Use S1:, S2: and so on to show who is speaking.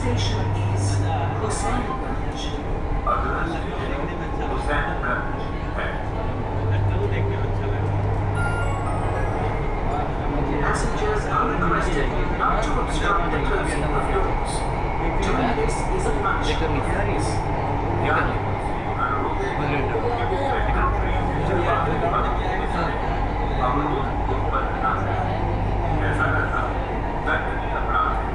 S1: station is Hossainganj.
S2: अगला station Husainganj है।
S1: Passengers are requested not to obstruct the closing of doors. Doing this is a much offense.
S2: अवरोध को बदलना है। ऐसा करना दंडनीय अपराध है।